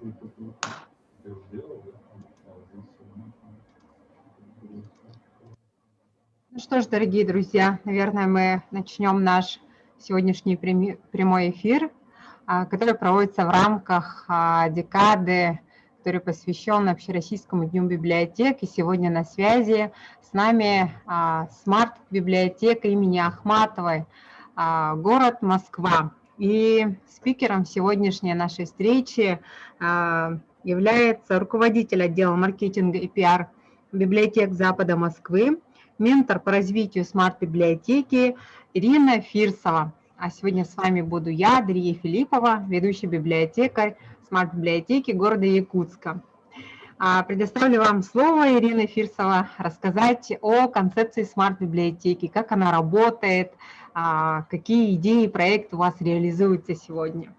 Ну что ж, дорогие друзья, наверное, мы начнем наш сегодняшний прямой эфир, который проводится в рамках декады, который посвящен Общероссийскому дню библиотек. И сегодня на связи с нами смарт-библиотека имени Ахматовой, город Москва. И спикером сегодняшней нашей встречи является руководитель отдела маркетинга и пиар библиотек Запада Москвы, ментор по развитию смарт-библиотеки Ирина Фирсова. А сегодня с вами буду я, Дарья Филиппова, ведущий библиотекарь смарт-библиотеки города Якутска. Предоставлю вам слово, Ирина Фирсова, рассказать о концепции смарт-библиотеки, как она работает, какие идеи и проекты у вас реализуются сегодня.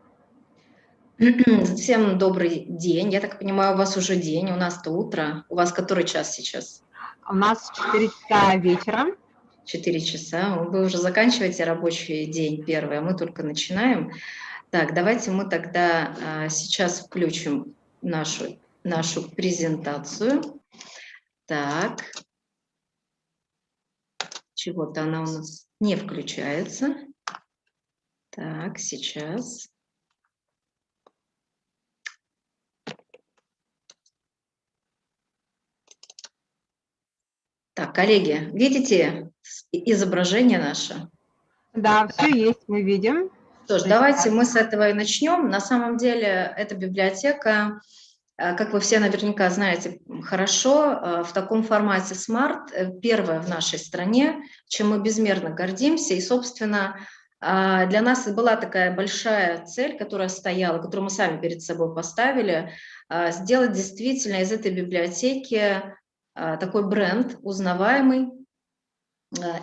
Всем добрый день. Я так понимаю, у вас уже день, у нас-то утро. У вас который час сейчас? У нас 4 часа вечера. 4 часа. Вы уже заканчиваете рабочий день первый, а мы только начинаем. Так, давайте мы тогда сейчас включим нашу презентацию. Так, чего-то она у нас не включается. Так, сейчас. Так, коллеги, видите изображение наше? Да, все есть, мы видим. Что ж, давайте мы с этого и начнем. На самом деле, эта библиотека, как вы все наверняка знаете хорошо, в таком формате Smart, первая в нашей стране, чем мы безмерно гордимся. И, собственно, для нас была такая большая цель, которая стояла, которую мы сами перед собой поставили, сделать действительно из этой библиотеки такой бренд, узнаваемый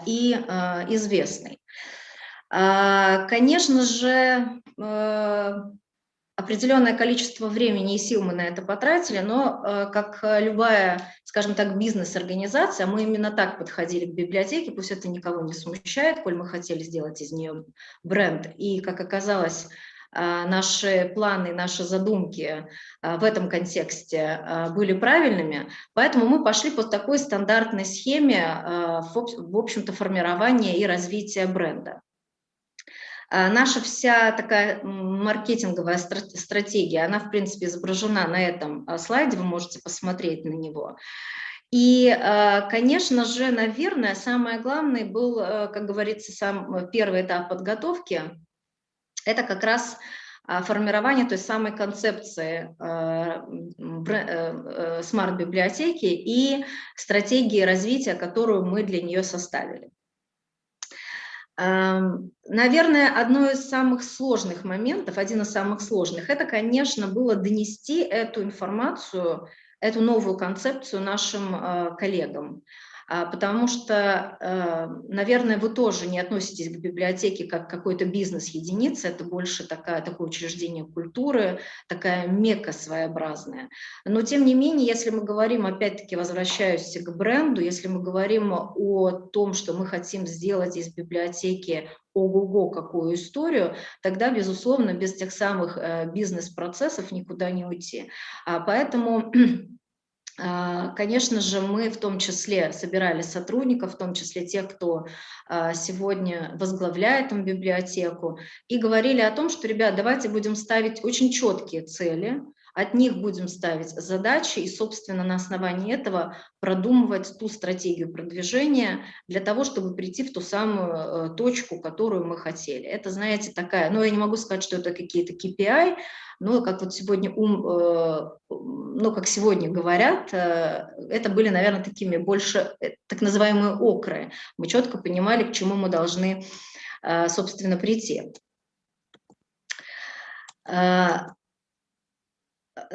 и известный. Конечно же, определенное количество времени и сил мы на это потратили, но как любая, скажем так, бизнес-организация, мы именно так подходили к библиотеке, пусть это никого не смущает, коль мы хотели сделать из нее бренд. И, как оказалось, наши планы, наши задумки в этом контексте были правильными, поэтому мы пошли по такой стандартной схеме, в общем-то, формирования и развития бренда. Наша вся такая маркетинговая стратегия, она, в принципе, изображена на этом слайде, вы можете посмотреть на него. И, конечно же, наверное, самое главное был, как говорится, сам первый этап подготовки. Это как раз формирование той самой концепции смарт-библиотеки и стратегии развития, которую мы для нее составили. Наверное, один из самых сложных моментов, это, конечно, было донести эту информацию, эту новую концепцию нашим коллегам. Потому что, наверное, вы тоже не относитесь к библиотеке как к какой-то бизнес-единице, это больше такое учреждение культуры, такая мекка своеобразная. Но, тем не менее, если мы говорим, опять-таки, возвращаюсь к бренду, если мы говорим о том, что мы хотим сделать из библиотеки ого-го какую историю, тогда, безусловно, без тех самых бизнес-процессов никуда не уйти. Поэтому... Конечно же, мы в том числе собирали сотрудников, в том числе тех, кто сегодня возглавляет там библиотеку, и говорили о том, что, ребят, давайте будем ставить очень четкие цели, от них будем ставить задачи и, собственно, на основании этого продумывать ту стратегию продвижения для того, чтобы прийти в ту самую точку, которую мы хотели. Это, знаете, такая, ну, я не могу сказать, что это какие-то KPI, но как вот сегодня как сегодня говорят, это были, наверное, такими больше так называемые окры. Мы четко понимали, к чему мы должны, собственно, прийти.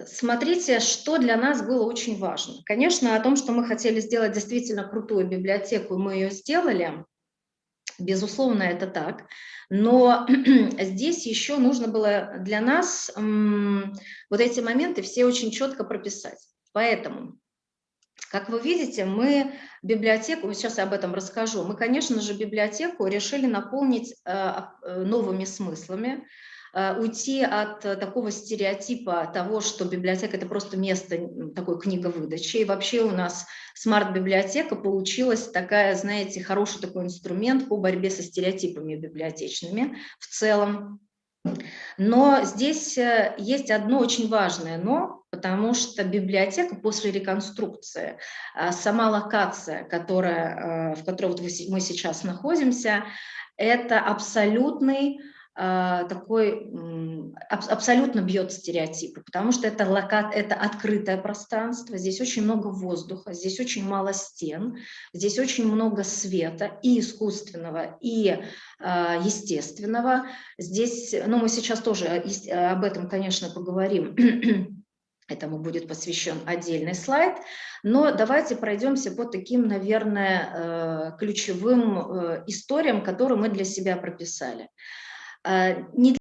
Смотрите, что для нас было очень важно. Конечно, о том, что мы хотели сделать действительно крутую библиотеку, мы ее сделали. Безусловно, это так. Но здесь еще нужно было для нас вот эти моменты все очень четко прописать. Поэтому, как вы видите, мы библиотеку, сейчас я об этом расскажу, мы, конечно же, библиотеку решили наполнить новыми смыслами, уйти от такого стереотипа того, что библиотека – это просто место такой книговыдачи. И вообще у нас смарт-библиотека получилась такая, знаете, хороший такой инструмент по борьбе со стереотипами библиотечными в целом. Но здесь есть одно очень важное «но», потому что библиотека после реконструкции, сама локация, в которой вот мы сейчас находимся, это абсолютный абсолютно бьет стереотипы, потому что это открытое пространство, здесь очень много воздуха, здесь очень мало стен, здесь очень много света и искусственного, и естественного. Здесь, ну, мы сейчас тоже об этом, конечно, поговорим. Этому будет посвящен отдельный слайд. Но давайте пройдемся по таким, наверное, ключевым историям, которые мы для себя прописали. Не